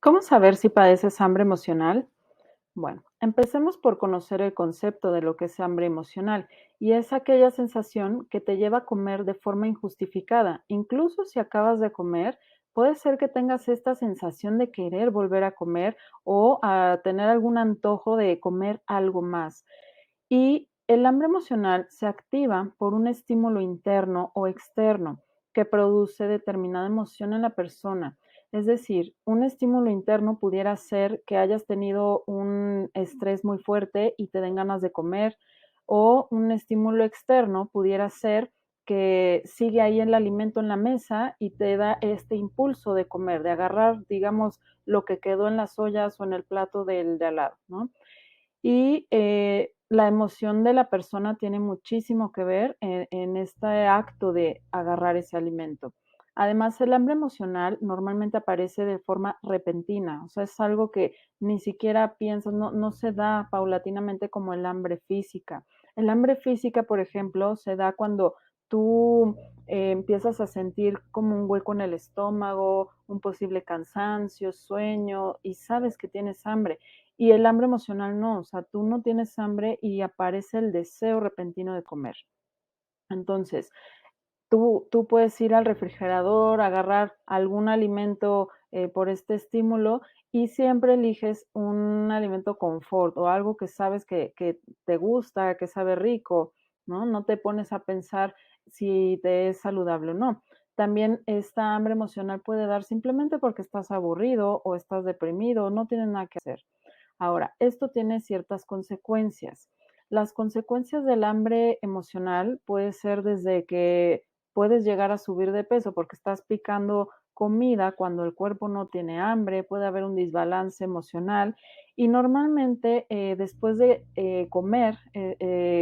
¿Cómo saber si padeces hambre emocional? Bueno, empecemos por conocer el concepto de lo que es hambre emocional, y es aquella sensación que te lleva a comer de forma injustificada. Incluso si acabas de comer, puede ser que tengas esta sensación de querer volver a comer o a tener algún antojo de comer algo más. Y el hambre emocional se activa por un estímulo interno o externo que produce determinada emoción en la persona. Es decir, un estímulo interno pudiera ser que hayas tenido un estrés muy fuerte y te den ganas de comer, o un estímulo externo pudiera ser que sigue ahí el alimento en la mesa y te da este impulso de comer, de agarrar, digamos, lo que quedó en las ollas o en el plato del de al lado, ¿no? Y, la emoción de la persona tiene muchísimo que ver en este acto de agarrar ese alimento. Además, el hambre emocional normalmente aparece de forma repentina, o sea, es algo que ni siquiera piensas, no se da paulatinamente como el hambre física. El hambre física, por ejemplo, se da cuando tú, empiezas a sentir como un hueco en el estómago, un posible cansancio, sueño, y sabes que tienes hambre. Y el hambre emocional no, o sea, tú no tienes hambre y aparece el deseo repentino de comer. Entonces, tú puedes ir al refrigerador, agarrar algún alimento, por este estímulo, y siempre eliges un alimento confort o algo que sabes que te gusta, que sabe rico, ¿no? No te pones a pensar si te es saludable o no. También esta hambre emocional puede dar simplemente porque estás aburrido o estás deprimido, no tienes nada que hacer. Ahora, esto tiene ciertas consecuencias. Las consecuencias del hambre emocional puede ser desde que puedes llegar a subir de peso porque estás picando comida cuando el cuerpo no tiene hambre, puede haber un desbalance emocional y normalmente después de comer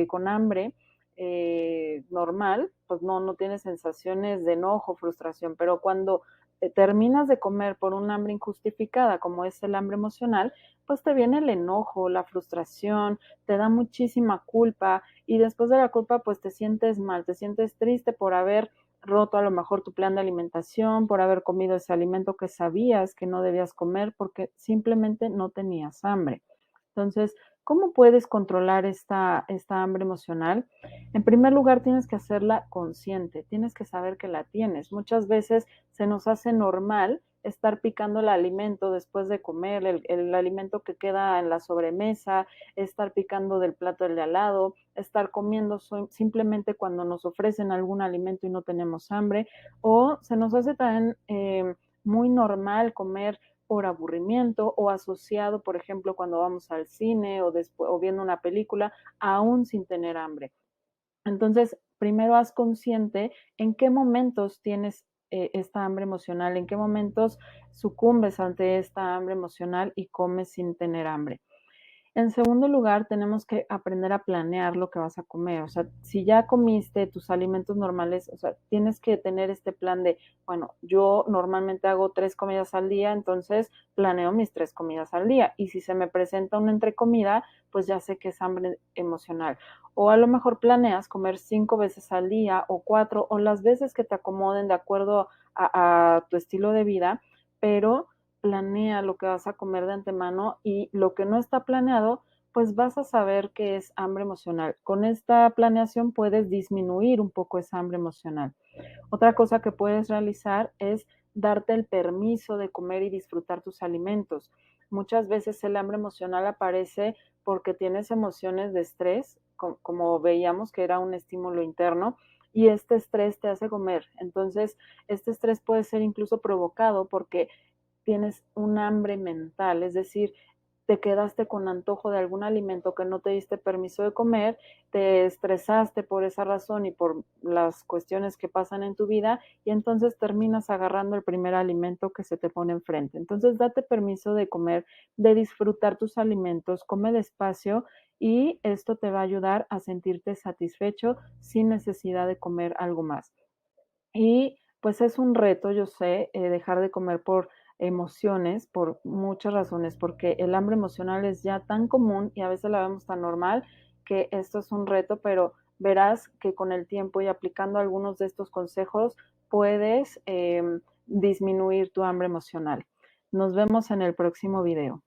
con hambre normal, pues no tienes sensaciones de enojo, frustración, pero cuando terminas de comer por un hambre injustificada, como es el hambre emocional, pues te viene el enojo, la frustración, te da muchísima culpa y después de la culpa pues te sientes mal, te sientes triste por haber roto a lo mejor tu plan de alimentación, por haber comido ese alimento que sabías que no debías comer porque simplemente no tenías hambre. Entonces, ¿cómo puedes controlar esta hambre emocional? En primer lugar, tienes que hacerla consciente, tienes que saber que la tienes. Muchas veces se nos hace normal estar picando el alimento después de comer, el alimento que queda en la sobremesa, estar picando del plato del de al lado, estar comiendo simplemente cuando nos ofrecen algún alimento y no tenemos hambre, o se nos hace también muy normal comer por aburrimiento o asociado, por ejemplo, cuando vamos al cine o, o viendo una película, aún sin tener hambre. Entonces, primero haz consciente en qué momentos tienes esta hambre emocional, en qué momentos sucumbes ante esta hambre emocional y comes sin tener hambre. En segundo lugar, tenemos que aprender a planear lo que vas a comer. O sea, si ya comiste tus alimentos normales, o sea, tienes que tener este plan de, bueno, yo normalmente hago 3 comidas al día, entonces planeo mis 3 comidas al día. Y si se me presenta una entrecomida, pues ya sé que es hambre emocional. O a lo mejor planeas comer 5 veces al día o 4 o las veces que te acomoden de acuerdo a tu estilo de vida, pero planea lo que vas a comer de antemano y lo que no está planeado, pues vas a saber que es hambre emocional. Con esta planeación puedes disminuir un poco esa hambre emocional. Otra cosa que puedes realizar es darte el permiso de comer y disfrutar tus alimentos. Muchas veces el hambre emocional aparece porque tienes emociones de estrés, como veíamos que era un estímulo interno, y este estrés te hace comer. Entonces, este estrés puede ser incluso provocado porque tienes un hambre mental, es decir, te quedaste con antojo de algún alimento que no te diste permiso de comer, te estresaste por esa razón y por las cuestiones que pasan en tu vida y entonces terminas agarrando el primer alimento que se te pone enfrente. Entonces date permiso de comer, de disfrutar tus alimentos, come despacio y esto te va a ayudar a sentirte satisfecho sin necesidad de comer algo más. Y pues es un reto, yo sé, dejar de comer por emociones, por muchas razones, porque el hambre emocional es ya tan común y a veces la vemos tan normal que esto es un reto, pero verás que con el tiempo y aplicando algunos de estos consejos puedes disminuir tu hambre emocional. Nos vemos en el próximo video.